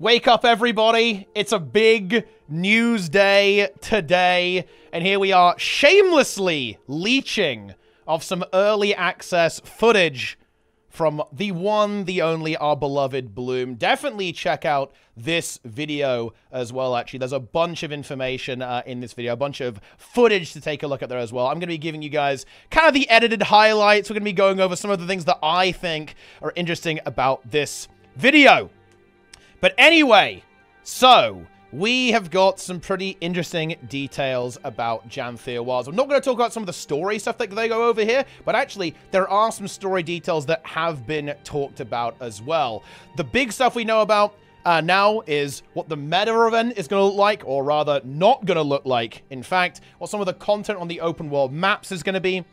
Wake up, everybody. It's a big news day today. And here we are shamelessly leeching of some early access footage from the one, the only, our beloved Bloom. Definitely check out this video as well, actually. There's a bunch of information in this video, a bunch of footage to take a look at there as well. I'm going to be giving you guys kind of the edited highlights. We're going to be going over some of the things that I think are interesting about this video. But anyway, so we have got some pretty interesting details about Janthir Wilds. I'm not going to talk about some of the story stuff that they go over here, but actually there are some story details that have been talked about as well. The big stuff we know about now is what the meta event is going to look like, or rather not going to look like. In fact, what some of the content on the open world maps is going to be.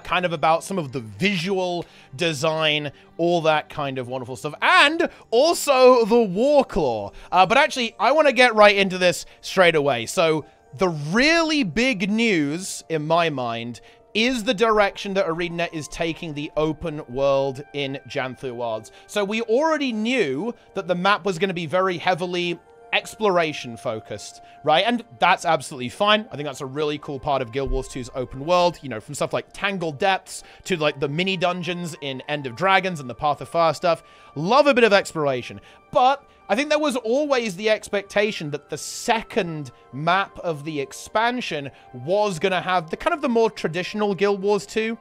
Kind of about some of the visual design, all that kind of wonderful stuff, and also the Warclaw. But actually, I want to get right into this straight away. So the really big news, in my mind, is the direction that ArenaNet is taking the open world in Janthir Wilds. So we already knew that the map was going to be very heavily exploration focused, right? And that's absolutely fine. I think that's a really cool part of Guild Wars 2's open world, you know, from stuff like Tangled Depths to like the mini dungeons in End of Dragons and the Path of Fire stuff. Love a bit of exploration. But I think there was always the expectation that the second map of the expansion was going to have the kind of the more traditional Guild Wars 2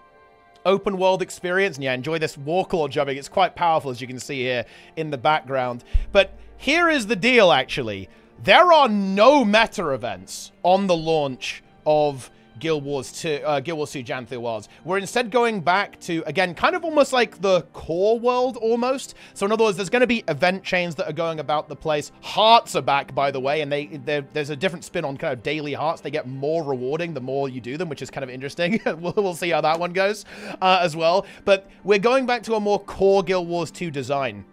open world experience. And yeah, enjoy this Warclaw jumping. It's quite powerful, as you can see here in the background. But here is the deal, actually. There are no meta events on the launch of Guild Wars 2 Janthir Wilds. We're instead going back to, again, kind of almost like the core world, almost. So in other words, there's going to be event chains that are going about the place. Hearts are back, by the way, and there's a different spin on kind of daily hearts. They get more rewarding the more you do them, which is kind of interesting. We'll see how that one goes as well. But we're going back to a more core Guild Wars 2 design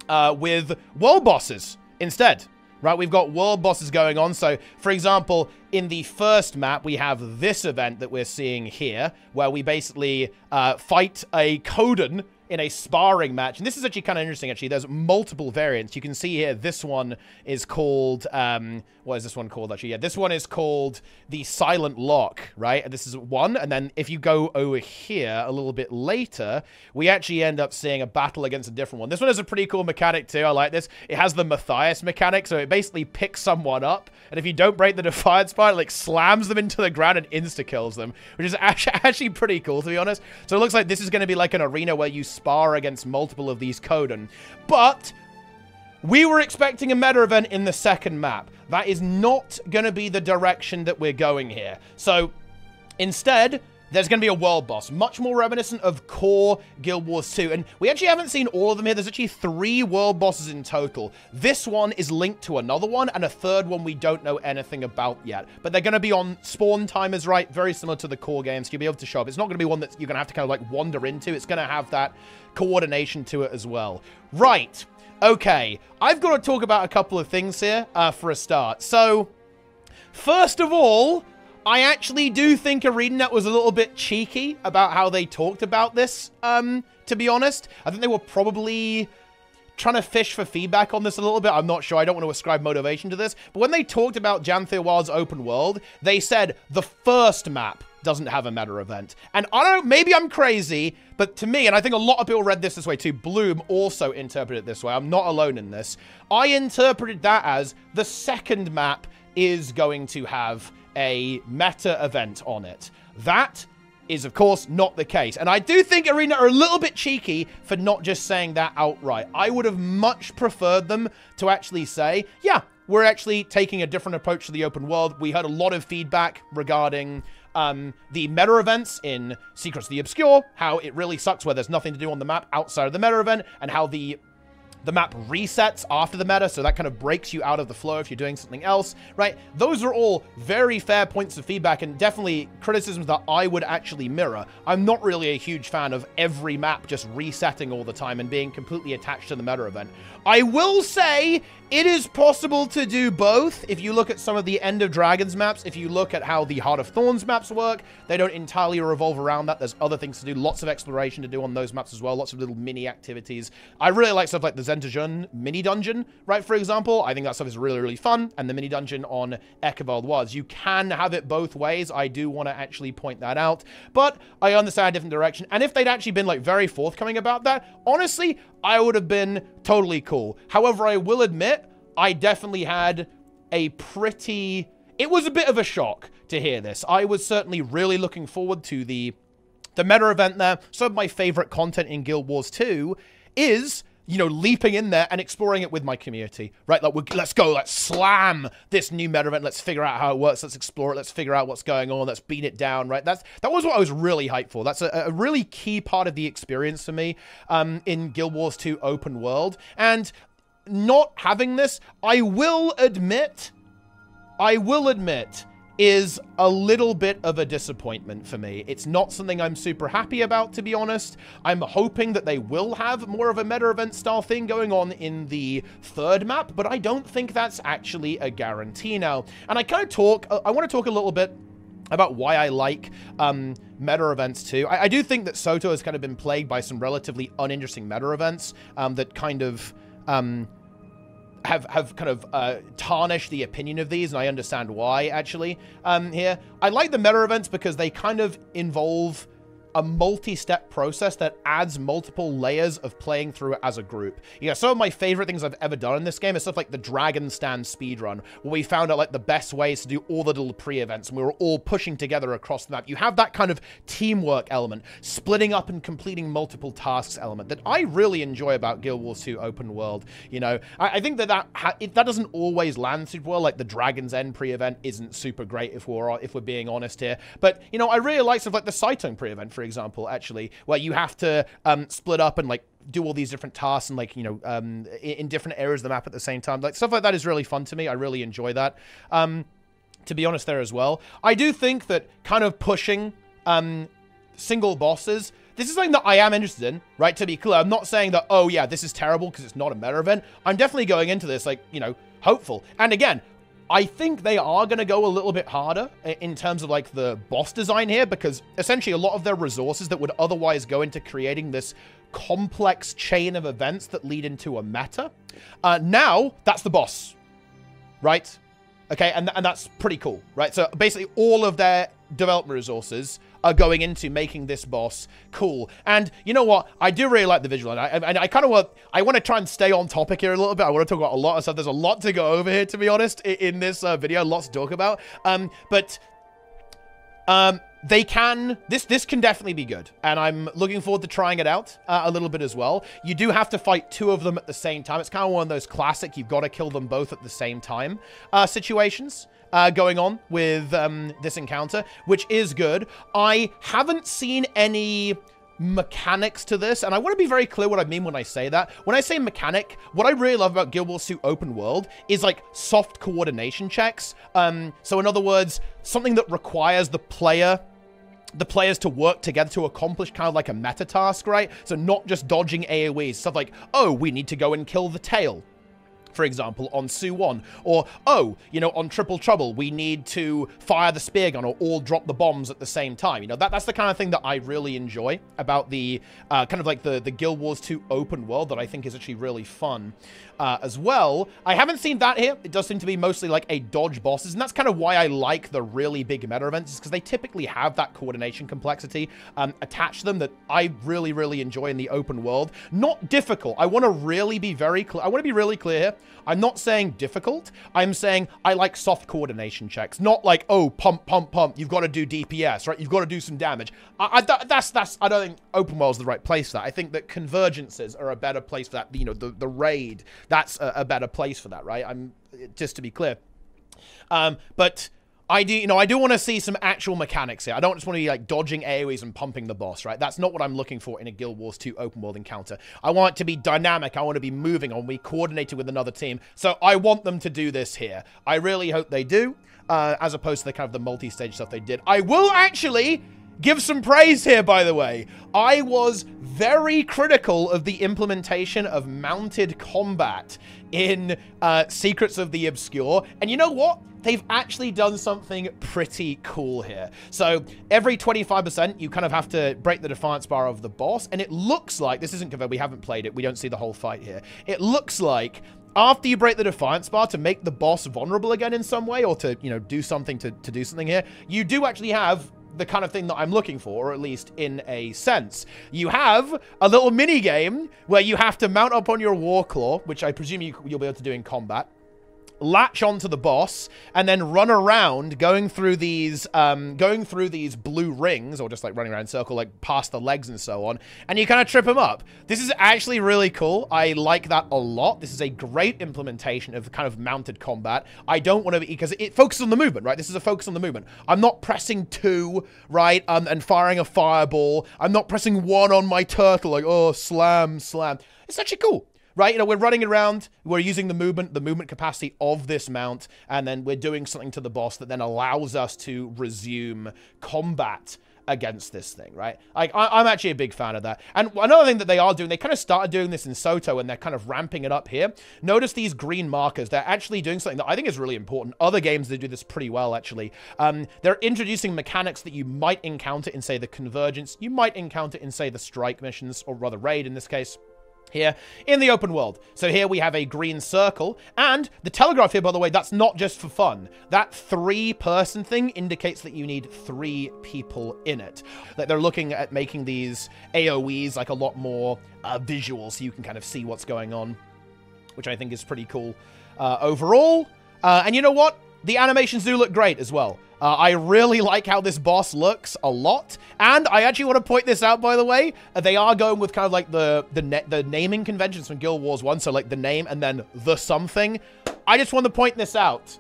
with world bosses instead. Right, we've got world bosses going on. So, for example, in the first map, we have this event that we're seeing here, where we basically fight a Coden in a sparring match. And this is actually kind of interesting, actually. There's multiple variants. You can see here, this one is called, what is this one called, actually? Yeah, this one is called the Silent Lock, right? And this is one. And then if you go over here a little bit later, we actually end up seeing a battle against a different one. This one has a pretty cool mechanic, too. I like this. It has the Matthias mechanic, so it basically picks someone up, and if you don't break the Defiance part, it like slams them into the ground and insta-kills them, which is actually pretty cool, to be honest. So it looks like this is going to be like an arena where you spar against multiple of these Coden. But we were expecting a meta event in the second map. That is not going to be the direction that we're going here. So instead, there's going to be a world boss, much more reminiscent of core Guild Wars 2. And we actually haven't seen all of them here. There's actually 3 world bosses in total. This one is linked to another one, and a third one we don't know anything about yet. But they're going to be on spawn timers, right? Very similar to the core games. So you'll be able to show up. It's not going to be one that you're going to have to kind of like wander into. It's going to have that coordination to it as well. Right. Okay. I've got to talk about a couple of things here for a start. So, first of all, I actually do think ArenaNet was a little bit cheeky about how they talked about this, to be honest. I think they were probably trying to fish for feedback on this a little bit. I'm not sure. I don't want to ascribe motivation to this. But when they talked about Janthir Wilds open world, they said the first map doesn't have a meta event. And I don't know, maybe I'm crazy, but to me, and I think a lot of people read this way too, Bloom also interpreted it this way. I'm not alone in this. I interpreted that as the second map is going to have a meta event on it. That is, of course, not the case. And I do think Arena are a little bit cheeky for not just saying that outright. I would have much preferred them to actually say, yeah, we're actually taking a different approach to the open world. We heard a lot of feedback regarding the meta events in Secrets of the Obscure, how it really sucks where there's nothing to do on the map outside of the meta event, and how the map resets after the meta, so that kind of breaks you out of the flow if you're doing something else, right? Those are all very fair points of feedback and definitely criticisms that I would actually mirror. I'm not really a huge fan of every map just resetting all the time and being completely attached to the meta event. I will say It is possible to do both. If you look at some of the End of Dragons maps, if you look at how the Heart of Thorns maps work, they don't entirely revolve around that. There's other things to do, lots of exploration to do on those maps as well, lots of little mini activities. I really like stuff like the Zentajun mini dungeon, right, for example. I think that stuff is really, really fun. And the mini dungeon on Ekerveld Wilds. You can have it both ways. I do want to actually point that out. But I understand a different direction. And if they'd actually been, like, very forthcoming about that, honestly, I would have been totally cool. However, I will admit, I definitely had a pretty... It was a bit of a shock to hear this. I was certainly really looking forward to the meta event there. Some of my favorite content in Guild Wars 2 is, you know, leaping in there and exploring it with my community, right? Like, let's go, let's slam this new meta event. Let's figure out how it works. Let's explore it. Let's figure out what's going on. Let's beat it down, right? That was what I was really hyped for. That's a really key part of the experience for me in Guild Wars 2 open world. And not having this, I will admit, is a little bit of a disappointment for me. It's not something I'm super happy about, to be honest. I'm hoping that they will have more of a meta event style thing going on in the third map, but I don't think that's actually a guarantee now. And I want to talk a little bit about why I like meta events too. I do think that Soto has kind of been plagued by some relatively uninteresting meta events that kind of have kind of tarnished the opinion of these, and I understand why, actually, here. I like the meta events because they kind of involve a multi-step process that adds multiple layers of playing through it as a group. You know, some of my favorite things I've ever done in this game is stuff like the Dragon Stand speedrun, where we found out, like, the best ways to do all the little pre-events, and we were all pushing together across the map. You have that kind of teamwork element, splitting up and completing multiple tasks element that I really enjoy about Guild Wars 2 open world. You know, I think that doesn't always land super well. Like, the Dragon's End pre-event isn't super great if we're being honest here. But, you know, I really like stuff like the Saitong pre-event, for example, actually, where you have to split up and, like, do all these different tasks and, like, you know, in different areas of the map at the same time. Like, stuff like that is really fun to me. I really enjoy that. To be honest there as well. I do think that kind of pushing single bosses, this is something that I am interested in, right? To be clear, I'm not saying that, oh yeah, this is terrible because it's not a meta event. I'm definitely going into this, like, you know, hopeful. And again, I think they are going to go a little bit harder in terms of, like, the boss design here, because essentially a lot of their resources that would otherwise go into creating this complex chain of events that lead into a meta, now that's the boss, right? Okay, and that's pretty cool, right? So basically all of their development resources are going into making this boss cool. And you know what? I do really like the visual, and I kind of want to try and stay on topic here a little bit. I want to talk about a lot of stuff. There's a lot to go over here, to be honest, in this video. Lots to talk about. This can definitely be good, and I'm looking forward to trying it out a little bit as well. You do have to fight two of them at the same time. It's kind of one of those classic, you've got to kill them both at the same time situations going on with this encounter, which is good. I haven't seen any mechanics to this, and I want to be very clear what I mean when I say that. When I say mechanic, what I really love about Guild Wars 2 open world is, like, soft coordination checks. So in other words, something that requires the players to work together to accomplish kind of like a meta task, right? So not just dodging AoEs, stuff like, oh, we need to go and kill the tail, for example, on Su-1. Or, oh, you know, on Triple Trouble, we need to fire the spear gun or all drop the bombs at the same time. You know, that's the kind of thing that I really enjoy about the kind of like the Guild Wars 2 open world that I think is actually really fun as well. I haven't seen that here. It does seem to be mostly like a dodge bosses, and that's kind of why I like the really big meta events, because they typically have that coordination complexity attached to them that I really, really enjoy in the open world. Not difficult. I want to really be very clear. I want to be really clear here. I'm not saying difficult. I'm saying I like soft coordination checks. Not like, oh, pump, pump, pump. You've got to do DPS, right? You've got to do some damage. I don't think open world is the right place for that. I think that convergences are a better place for that. You know, the raid, that's a better place for that, right? Just to be clear. But I do want to see some actual mechanics here. I don't just want to be like dodging AoEs and pumping the boss, right? That's not what I'm looking for in a Guild Wars 2 open world encounter. I want it to be dynamic. I want to be moving. I want to be coordinated with another team. So I want them to do this here. I really hope they do, as opposed to the kind of the multi-stage stuff they did. I will actually give some praise here, by the way. I was very critical of the implementation of mounted combat in Secrets of the Obscure. And you know what? They've actually done something pretty cool here. So every 25%, you kind of have to break the defiance bar of the boss. And it looks like, this isn't confirmed, we haven't played it. We don't see the whole fight here. It looks like after you break the defiance bar to make the boss vulnerable again in some way, or to, you know, do something to do something here, you do actually have the kind of thing that I'm looking for, or at least in a sense. You have a little mini game where you have to mount up on your Warclaw, which I presume you'll be able to do in combat, latch onto the boss, and then run around going through these blue rings, or just like running around in a circle, like past the legs and so on, and you kind of trip them up. This is actually really cool. I like that a lot. This is a great implementation of kind of mounted combat. I don't want to be, because it focuses on the movement, right? This is a focus on the movement. I'm not pressing 2, right, and firing a fireball. I'm not pressing 1 on my turtle, like, oh, slam, slam. It's actually cool. Right, you know, we're running around, we're using the movement capacity of this mount, and then we're doing something to the boss that then allows us to resume combat against this thing, right? Like, I'm actually a big fan of that. And another thing that they are doing, they kind of started doing this in Soto, and they're kind of ramping it up here. Notice these green markers. They're actually doing something that I think is really important. Other games, they do this pretty well, actually. They're introducing mechanics that you might encounter in, say, the Convergence. You might encounter in, say, the Strike missions, or rather Raid in this case. Here in the open world. So here we have a green circle, and the telegraph here, by the way, that's not just for fun. That 3-person thing indicates that you need 3 people in it. That they're looking at making these AoEs like a lot more visual, so you can kind of see what's going on, which I think is pretty cool overall. And you know what? The animations do look great as well. I really like how this boss looks a lot. And I actually want to point this out, by the way. They are going with kind of like the naming conventions from Guild Wars 1. So like the name and then the something. I just want to point this out.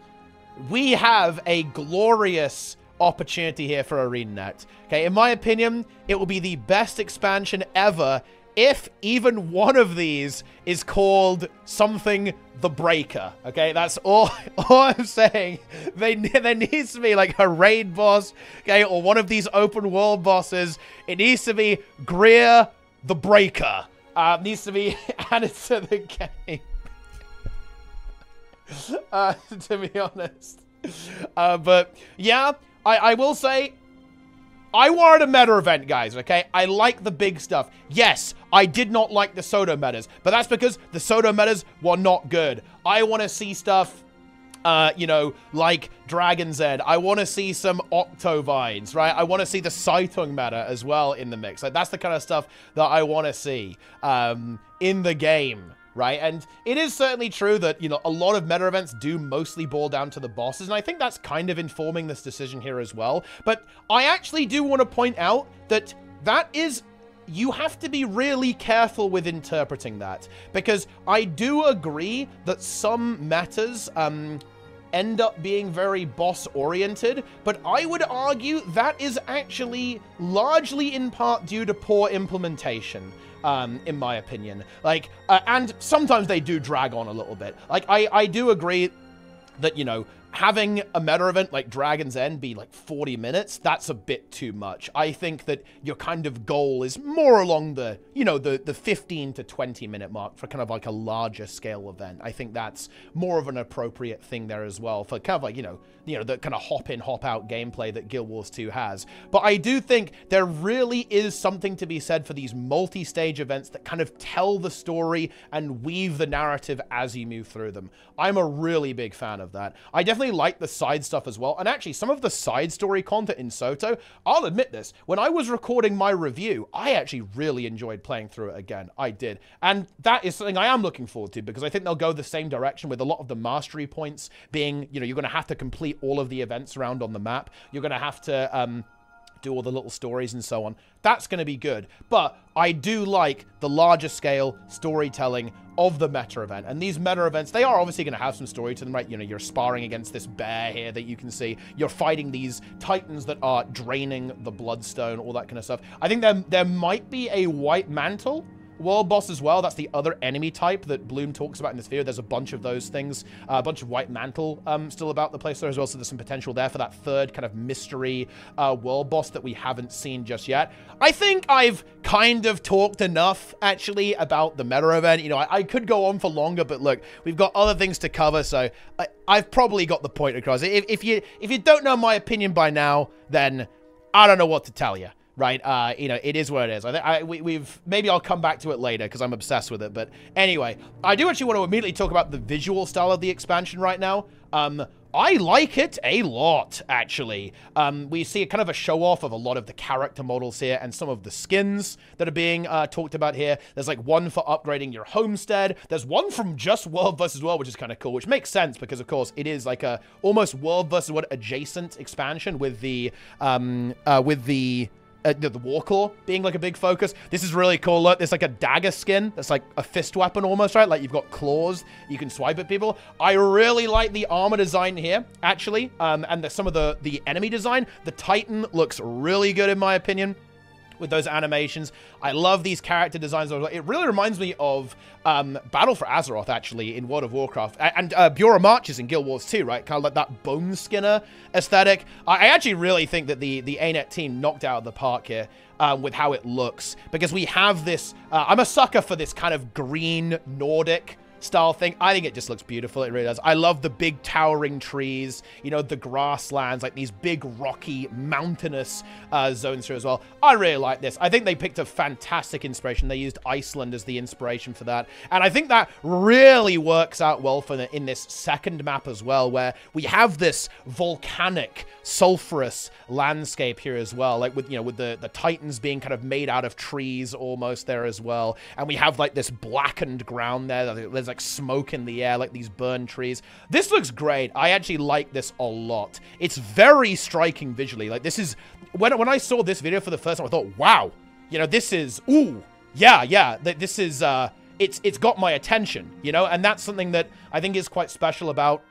We have a glorious opportunity here for ArenaNet. Okay, in my opinion, it will be the best expansion ever if even one of these is called something the Breaker. Okay, that's all I'm saying. There needs to be like a raid boss, okay, or one of these open world bosses. It needs to be Greer the Breaker. Needs to be added to the game. To be honest. But yeah, I will say, I wanted a meta event, guys, okay? I like the big stuff. Yes, I did not like the Soto metas, but that's because the Soto metas were not good. I want to see stuff, you know, like Dragon's End. I want to see some Octovines, right? I want to see the Saitung meta as well in the mix. Like, that's the kind of stuff that I want to see in the game. Right, and it is certainly true that, you know, a lot of meta events do mostly boil down to the bosses, and I think that's kind of informing this decision here as well. But I actually do want to point out that you have to be really careful with interpreting that, because I do agree that some metas end up being very boss-oriented, but I would argue that is actually largely in part due to poor implementation. In my opinion. Like, and sometimes they do drag on a little bit. Like, I do agree that, you know, having a meta event like Dragon's End be like 40 minutes, that's a bit too much. I think that your kind of goal is more along the, you know, the 15 to 20 minute mark for kind of like a larger scale event. I think that's more of an appropriate thing there as well for kind of like, you know, the kind of hop in, hop out gameplay that Guild Wars 2 has. But I do think there really is something to be said for these multi-stage events that kind of tell the story and weave the narrative as you move through them. I'm a really big fan of that. I definitely like the side stuff as well. And actually, some of the side story content in Soto, I'll admit this, when I was recording my review, I actually really enjoyed playing through it again. I did. And that is something I am looking forward to, because I think they'll go the same direction with a lot of the mastery points being, you know, you're going to have to complete all of the events around on the map. You're going to have to do all the little stories and so on. That's going to be good. But I do like the larger scale storytelling of the meta event. And these meta events, they are obviously going to have some story to them, right? You know, you're sparring against this bear here that you can see. You're fighting these titans that are draining the bloodstone, all that kind of stuff. I think there might be a white mantle world boss as well. That's the other enemy type that Bloom talks about in this video. There's a bunch of those things, a bunch of white mantle still about the place there as well, so there's some potential there for that third kind of mystery world boss that we haven't seen just yet. I think I've kind of talked enough, actually, about the meta event. You know, I could go on for longer, but look, we've got other things to cover, so I've probably got the point across. If you don't know my opinion by now, then I don't know what to tell you. Right, you know, it is what it is. Maybe I'll come back to it later because I'm obsessed with it. But anyway, I do actually want to immediately talk about the visual style of the expansion right now. I like it a lot, actually. We see kind of a show-off of a lot of the character models here and some of the skins that are being talked about here. There's like one for upgrading your homestead. There's one from just World vs. World, which is kind of cool, which makes sense because, of course, it is like a almost World vs. World adjacent expansion with the Warclaw being like a big focus. This is really cool. Look, there's like a dagger skin that's like a fist weapon almost, right? Like you've got claws, you can swipe at people. I really like the armor design here, actually, and some of the enemy design. The Titan looks really good in my opinion with those animations. I love these character designs. It really reminds me of Battle for Azeroth, actually, in World of Warcraft. And Bureau Marches in Guild Wars 2, right? Kind of like that Bone Skinner aesthetic. I actually really think that the ArenaNet team knocked out of the park here with how it looks. Because we have this... I'm a sucker for this kind of green Nordic style thing. I think it just looks beautiful. It really does. I love the big towering trees, you know, the grasslands, like these big rocky mountainous zones here as well. I really like this. I think they picked a fantastic inspiration. They used Iceland as the inspiration for that. And I think that really works out well for in this second map as well, where we have this volcanic, sulfurous landscape here as well, like with, you know, with the Titans being kind of made out of trees almost there as well. And we have like this blackened ground there. There's like smoke in the air, like these burned trees. This looks great. I actually like this a lot. It's very striking visually. Like this is, when I saw this video for the first time, I thought, wow, you know, this is, ooh, yeah, this is, it's got my attention, you know, and that's something that I think is quite special about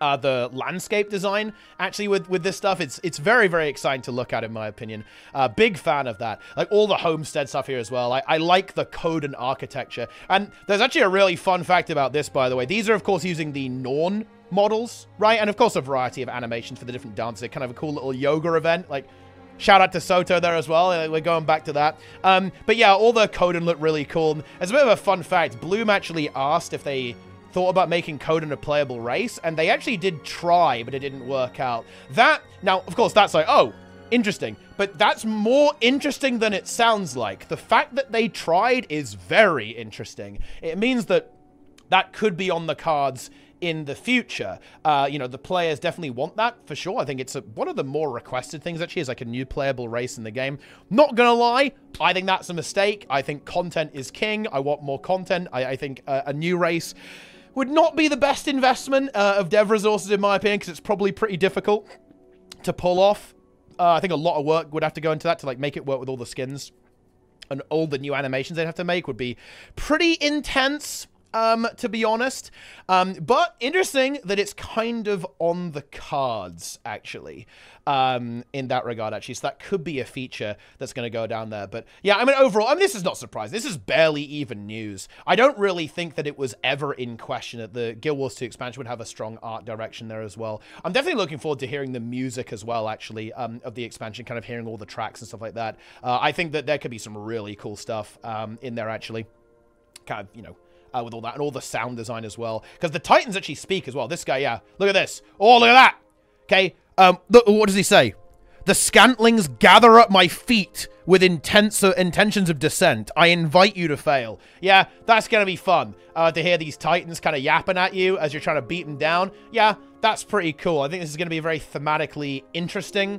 the landscape design, actually, with this stuff. It's very, very exciting to look at, in my opinion. Big fan of that. Like, all the homestead stuff here as well. I like the code and architecture. And there's actually a really fun fact about this, by the way. These are, of course, using the Norn models, right? And, of course, a variety of animations for the different dances. Kind of a cool little yoga event. Like, shout out to Soto there as well. We're going back to that. But, yeah, all the code look really cool. As a bit of a fun fact, Bloom actually asked if they thought about making Coden a playable race, and they actually did try, but it didn't work out. Now, of course, that's like, oh, interesting, but that's more interesting than it sounds like. The fact that they tried is very interesting. It means that could be on the cards in the future. You know, the players definitely want that, for sure. I think it's one of the more requested things, actually, is like a new playable race in the game. Not gonna lie, I think that's a mistake. I think content is king. I want more content. I think a new race would not be the best investment of dev resources, in my opinion, because it's probably pretty difficult to pull off. I think a lot of work would have to go into that to like make it work with all the skins, and all the new animations they'd have to make would be pretty intense, to be honest. But interesting that it's kind of on the cards, actually, in that regard, actually. So that could be a feature that's going to go down there. But yeah, I mean, overall, I mean, this is not surprising. This is barely even news. I don't really think that it was ever in question that the Guild Wars 2 expansion would have a strong art direction there as well. I'm definitely looking forward to hearing the music as well, actually, of the expansion, kind of hearing all the tracks and stuff like that. I think that there could be some really cool stuff in there, actually. Kind of, you know, with all that, and all the sound design as well. Because the Titans actually speak as well. This guy, yeah. Look at this. Oh, look at that. Okay. Look, what does he say? The scantlings gather up my feet with intentions of descent. I invite you to fail. Yeah, that's going to be fun. To hear these Titans kind of yapping at you as you're trying to beat them down. Yeah, that's pretty cool. I think this is going to be a very thematically interesting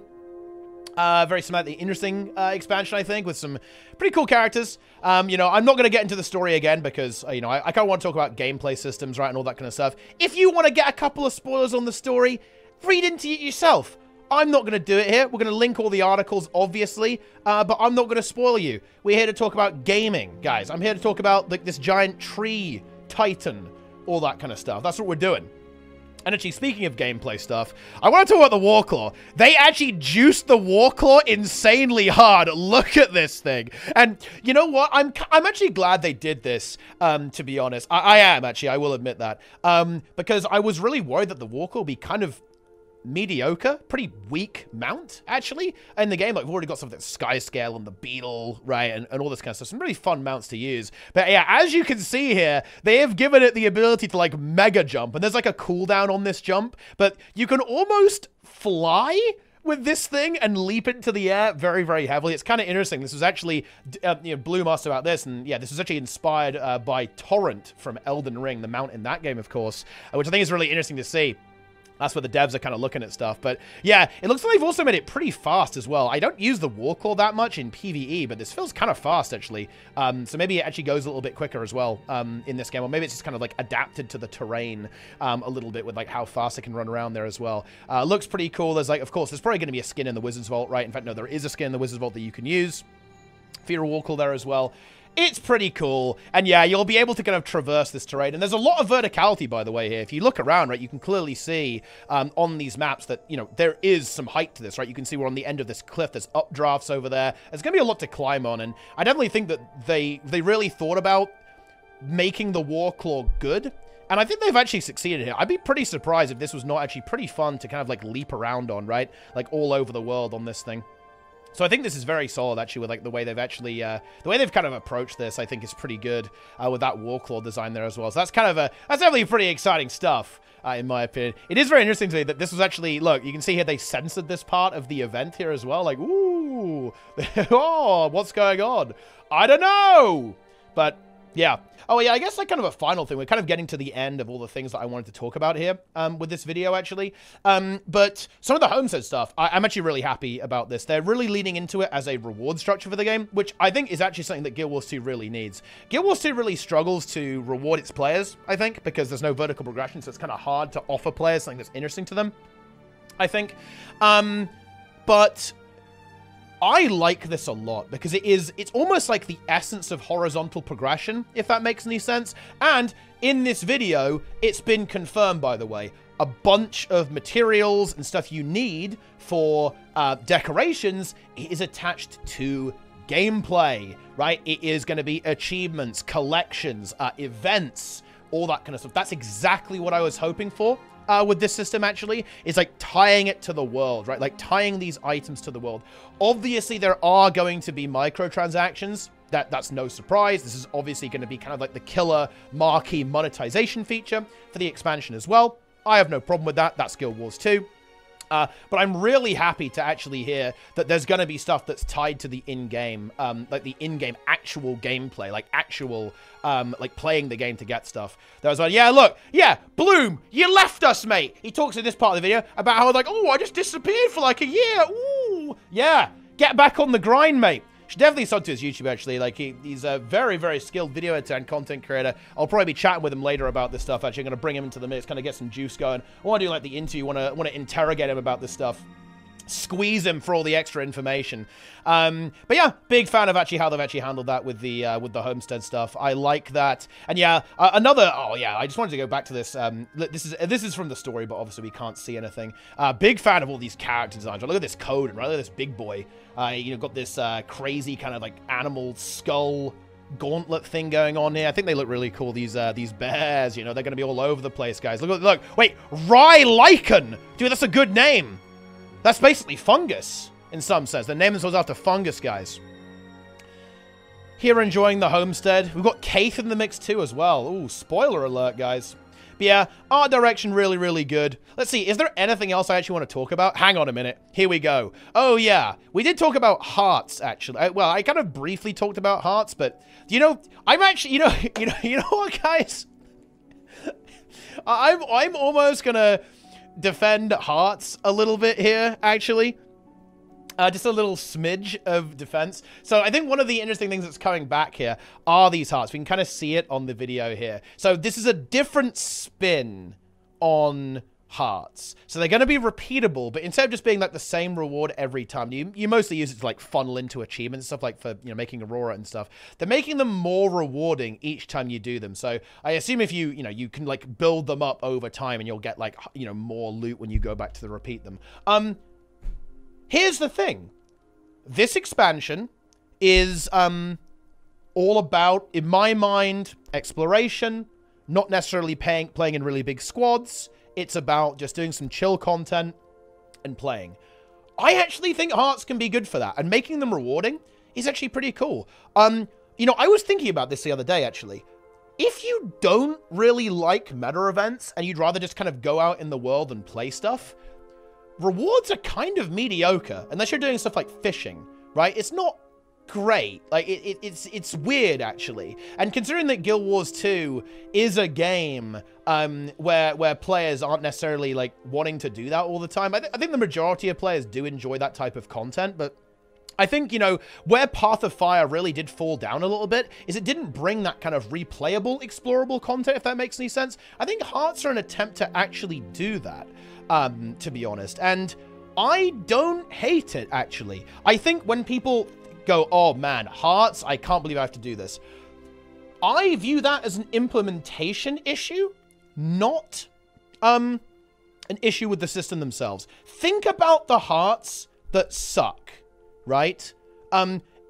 expansion, I think, with some pretty cool characters. You know, I'm not going to get into the story again because, you know, I kind of want to talk about gameplay systems, right, and all that kind of stuff. If you want to get a couple of spoilers on the story, read into it yourself. I'm not going to do it here. We're going to link all the articles, obviously, but I'm not going to spoil you. We're here to talk about gaming, guys. I'm here to talk about, like, this giant tree titan, all that kind of stuff. That's what we're doing. And actually, speaking of gameplay stuff, I want to talk about the Warclaw. They actually juiced the Warclaw insanely hard. Look at this thing. And you know what? I'm actually glad they did this, to be honest. I am, actually. I will admit that. Because I was really worried that the Warclaw would be kind of mediocre, pretty weak mount, actually, in the game. Like, we've already got something like Sky Scale and the Beetle, right, and all this kind of stuff. Some really fun mounts to use. But yeah, as you can see here, they have given it the ability to, like, mega jump, and there's, like, a cooldown on this jump, but you can almost fly with this thing and leap into the air very, very heavily. It's kind of interesting. This was actually, you know, Bloom asked about this, and yeah, this was actually inspired by Torrent from Elden Ring, the mount in that game, of course, which I think is really interesting to see. That's where the devs are kind of looking at stuff. But yeah, it looks like they've also made it pretty fast as well. I don't use the Warclaw that much in PvE, but this feels kind of fast, actually. So maybe it actually goes a little bit quicker as well in this game. Or maybe it's just kind of like adapted to the terrain a little bit with like how fast it can run around there as well. Looks pretty cool. There's like, of course, there's probably going to be a skin in the Wizard's Vault, right? In fact, no, there is a skin in the Wizard's Vault that you can use for your Warclaw there as well. It's pretty cool, and yeah, you'll be able to kind of traverse this terrain, and there's a lot of verticality, by the way, here. If you look around, right, you can clearly see on these maps that, you know, there is some height to this, right? You can see we're on the end of this cliff, there's updrafts over there, there's gonna be a lot to climb on, and I definitely think that they really thought about making the Warclaw good, and I think they've actually succeeded here. I'd be pretty surprised if this was not actually pretty fun to kind of, like, leap around on, right? Like, all over the world on this thing. So I think this is very solid, actually, with like the way they've actually, the way they've kind of approached this, I think is pretty good with that Warclaw design there as well. So that's kind of that's definitely pretty exciting stuff, in my opinion. It is very interesting to me that this was actually, look, you can see here they censored this part of the event here as well. Like, ooh, oh, what's going on? I don't know, but yeah. Oh, yeah, I guess like kind of a final thing. We're kind of getting to the end of all the things that I wanted to talk about here with this video, actually. But some of the homestead stuff, I'm actually really happy about this. They're really leaning into it as a reward structure for the game, which I think is actually something that Guild Wars 2 really needs. Guild Wars 2 really struggles to reward its players, I think, because there's no vertical progression, so it's kind of hard to offer players something that's interesting to them, I think. But I like this a lot because it's almost like the essence of horizontal progression, if that makes any sense. And in this video, it's been confirmed, by the way, a bunch of materials and stuff you need for decorations is attached to gameplay, right? It is going to be achievements, collections, events, all that kind of stuff. That's exactly what I was hoping for. With this system, actually, is like tying it to the world, right? Like tying these items to the world. Obviously, there are going to be microtransactions. That's no surprise. This is obviously going to be kind of like the killer marquee monetization feature for the expansion as well. I have no problem with that. That's Guild Wars 2. But I'm really happy to actually hear that there's going to be stuff that's tied to the in-game, like the in-game actual gameplay, like actual, like playing the game to get stuff. There was like, yeah, look, yeah, Bloom, you left us, mate. He talks in this part of the video about how like, oh, I just disappeared for like a year. Ooh, yeah, get back on the grind, mate. Should definitely sub to his YouTube, actually. Like, he's a very, very skilled video editor and content creator. I'll probably be chatting with him later about this stuff, actually. I'm going to bring him into the mix, kind of get some juice going. I want to do, like, the interview. want to interrogate him about this stuff. Squeeze him for all the extra information. But yeah, big fan of actually how they've actually handled that with the homestead stuff. I like that. And yeah, oh yeah, I just wanted to go back to this. This is from the story, but obviously we can't see anything. Big fan of all these character designs. Look at this code, and right, look at this big boy. You know, got this crazy kind of like animal skull gauntlet thing going on here. I think they look really cool. These bears, you know, they're going to be all over the place, guys. Look, wait, Rye Lichen, dude, that's a good name. That's basically fungus, in some sense. They name themselves after fungus, guys. Here enjoying the homestead. We've got Kaith in the mix, too, as well. Ooh, spoiler alert, guys. But yeah, art direction, really, really good. Let's see, is there anything else I actually want to talk about? Hang on a minute. Here we go. Oh, yeah. We did talk about hearts, actually. Well, I kind of briefly talked about hearts, but, you know, I'm actually, you know what, guys? I'm almost gonna defend hearts a little bit here, actually. Just a little smidge of defense. So I think one of the interesting things that's coming back here are these hearts. We can kind of see it on the video here. So this is a different spin on hearts. So they're going to be repeatable, but instead of just being like the same reward every time, you mostly use it to like funnel into achievements and stuff, like for, you know, making Aurora and stuff. They're making them more rewarding each time you do them. So I assume if you know, you can like build them up over time and you'll get like, you know, more loot when you go back to the repeat them. Here's the thing. This expansion is all about, in my mind, exploration, not necessarily playing in really big squads. It's about just doing some chill content and playing. I actually think hearts can be good for that, and making them rewarding is actually pretty cool. You know, I was thinking about this the other day, actually. If you don't really like meta events and you'd rather just kind of go out in the world and play stuff, rewards are kind of mediocre, unless you're doing stuff like fishing, right? It's not great. Like, it's weird, actually. And considering that Guild Wars 2 is a game where players aren't necessarily, like, wanting to do that all the time, I think the majority of players do enjoy that type of content, but I think, you know, where Path of Fire really did fall down a little bit is it didn't bring that kind of replayable, explorable content, if that makes any sense. I think Hearts are an attempt to actually do that, to be honest, and I don't hate it, actually. I think when people go, oh man, Hearts, I can't believe I have to do this, I view that as an implementation issue, not an issue with the system themselves. Think about the Hearts that suck, right?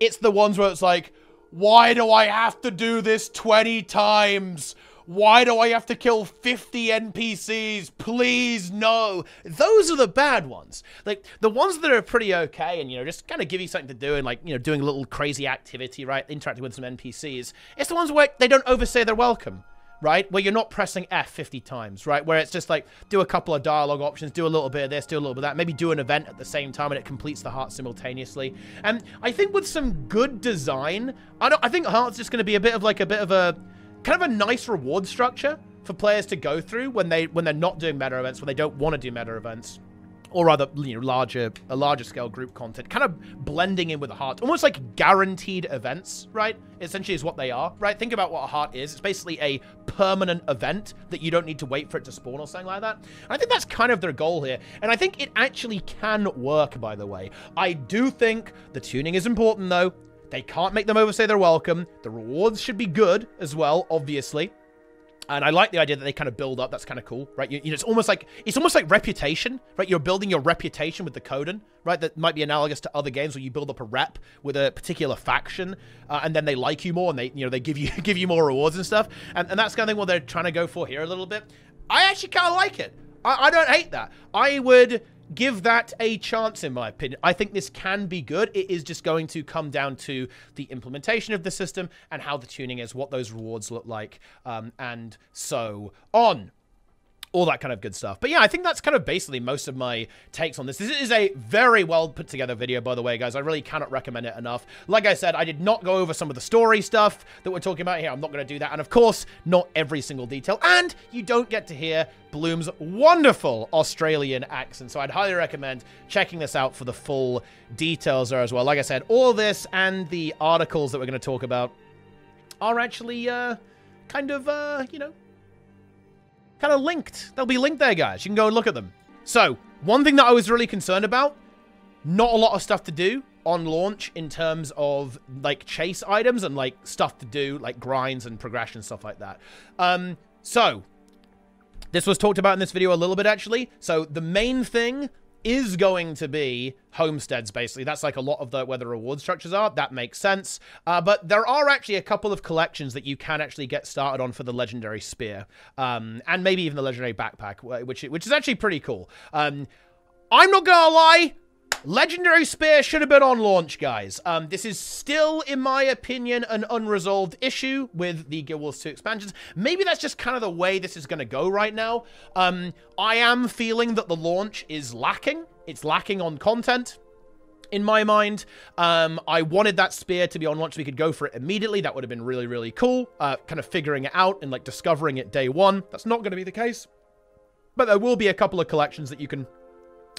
It's the ones where it's like, why do I have to do this 20 times? Why do I have to kill 50 NPCs? Please, no. Those are the bad ones. Like, the ones that are pretty okay and, you know, just kind of give you something to do and, like, you know, doing a little crazy activity, right? Interacting with some NPCs. It's the ones where they don't overstay their welcome, right? Where you're not pressing F 50 times, right? Where it's just like, do a couple of dialogue options, do a little bit of this, do a little bit of that, maybe do an event at the same time and it completes the heart simultaneously. And I think with some good design, I think Heart's just going to be a bit of a kind of a nice reward structure for players to go through when they're not doing meta events, when they don't want to do meta events, or rather, you know, a larger scale group content, kind of blending in with the heart, almost like guaranteed events, right? Essentially is what they are, right? Think about what a heart is. It's basically a permanent event that you don't need to wait for it to spawn or something like that. And I think that's kind of their goal here. And I think it actually can work, by the way. I do think the tuning is important, though. They can't make them overstay their welcome. The rewards should be good as well, obviously. And I like the idea that they kind of build up. That's kind of cool, right? You know, it's almost like reputation, right? You're building your reputation with the Coden, right? That might be analogous to other games where you build up a rep with a particular faction, and then they like you more, and they give you more rewards and stuff. And that's kind of thing what they're trying to go for here a little bit. I actually kind of like it. I don't hate that. I would give that a chance, in my opinion. I think this can be good. It is just going to come down to the implementation of the system and how the tuning is, what those rewards look like, and so on. All that kind of good stuff. But yeah, I think that's kind of basically most of my takes on this. This is a very well put together video, by the way, guys. I really cannot recommend it enough. Like I said, I did not go over some of the story stuff that we're talking about here. I'm not going to do that. And of course, not every single detail. And you don't get to hear Bloom's wonderful Australian accent. So I'd highly recommend checking this out for the full details there as well. Like I said, all this and the articles that we're going to talk about are actually kind of, you know, kind of linked. They'll be linked there, guys. You can go and look at them. So, one thing that I was really concerned about, not a lot of stuff to do on launch in terms of, like, chase items and, like, stuff to do, like, grinds and progression, stuff like that. So, this was talked about in this video a little bit, actually. So, the main thing is going to be homesteads, basically. That's like a lot of where the reward structures are. That makes sense. But there are actually a couple of collections that you can actually get started on for the Legendary Spear. And maybe even the Legendary Backpack, which is actually pretty cool. I'm not gonna lie, Legendary Spear should have been on launch, guys. This is still, in my opinion, an unresolved issue with the Guild Wars 2 expansions. Maybe that's just kind of the way this is going to go right now. I am feeling that the launch is lacking. It's lacking on content, in my mind. I wanted that spear to be on launch so we could go for it immediately. That would have been really, really cool. Kind of figuring it out and, like, discovering it day one. That's not going to be the case. But there will be a couple of collections that you can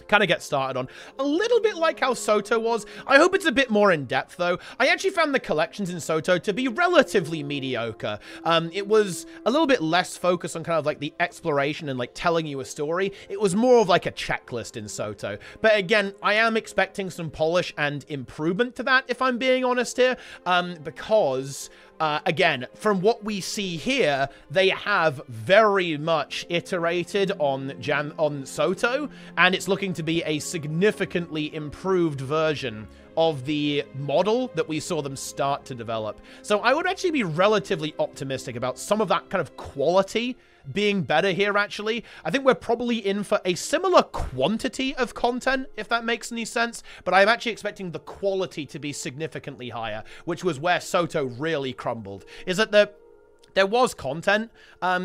kind of get started on. A little bit like how Soto was. I hope it's a bit more in-depth, though. I actually found the collections in Soto to be relatively mediocre. It was a little bit less focused on kind of like the exploration and like telling you a story. It was more of like a checklist in Soto. But again, I am expecting some polish and improvement to that, if I'm being honest here, because... again, from what we see here, they have very much iterated on Soto, and it's looking to be a significantly improved version of the model that we saw them start to develop. So I would actually be relatively optimistic about some of that kind of quality being better here, actually. I think we're probably in for a similar quantity of content, if that makes any sense, but I'm actually expecting the quality to be significantly higher, which was where Soto really crumbled. Is that there was content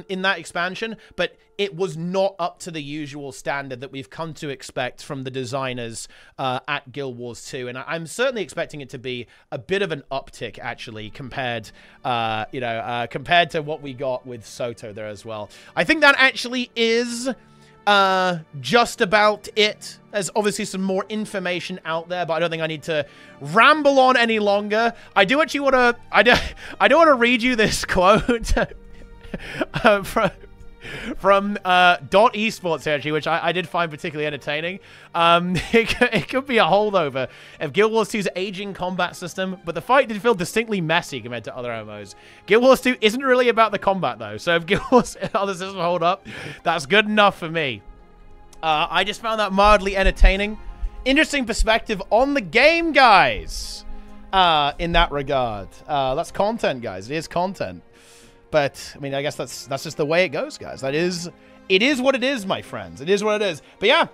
in that expansion, but it was not up to the usual standard that we've come to expect from the designers at Guild Wars 2. And I'm certainly expecting it to be a bit of an uptick, actually, compared to what we got with Soto there as well. I think that actually is just about it. There's obviously some more information out there, but I don't think I need to ramble on any longer. I do actually want to... I don't want to read you this quote from .esports, actually, which I did find particularly entertaining. It could be a holdover of Guild Wars 2's aging combat system, but the fight did feel distinctly messy compared to other MMOs. Guild Wars 2 isn't really about the combat, though, so if Guild Wars other systems hold up, that's good enough for me. I just found that mildly entertaining. Interesting perspective on the game, guys, in that regard. That's content, guys. It is content. But, I mean, I guess that's just the way it goes, guys. It is what it is, my friends. It is what it is. But yeah,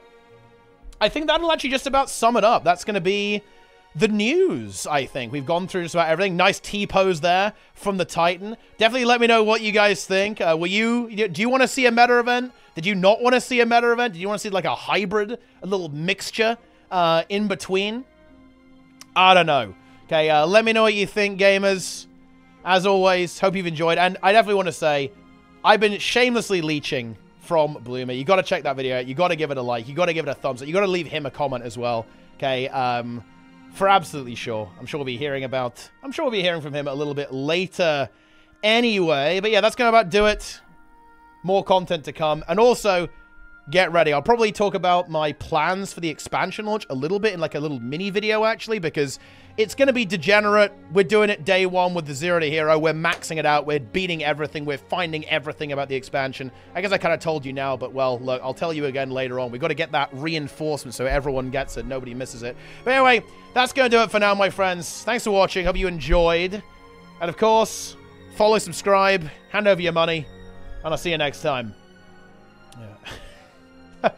I think that'll actually just about sum it up. That's going to be the news, I think. We've gone through just about everything. Nice T-pose there from the Titan. Definitely let me know what you guys think. Do you want to see a meta event? Did you not want to see a meta event? Did you want to see like a hybrid, a little mixture in between? I don't know. Okay, let me know what you think, gamers. As always, hope you've enjoyed. And I definitely want to say, I've been shamelessly leeching from Bloomer. You got to check that video out. You got to give it a like. You got to give it a thumbs up. You got to leave him a comment as well. Okay, for absolutely sure. I'm sure we'll be hearing from him a little bit later anyway. But yeah, that's going to about do it. More content to come. And also, get ready. I'll probably talk about my plans for the expansion launch a little bit in like a little mini video, actually, because it's going to be degenerate. We're doing it day one with the Zero to Hero. We're maxing it out. We're beating everything. We're finding everything about the expansion. I guess I kind of told you now, but well, look, I'll tell you again later on. We've got to get that reinforcement so everyone gets it. Nobody misses it. But anyway, that's going to do it for now, my friends. Thanks for watching. Hope you enjoyed. And of course, follow, subscribe, hand over your money, and I'll see you next time. Yeah.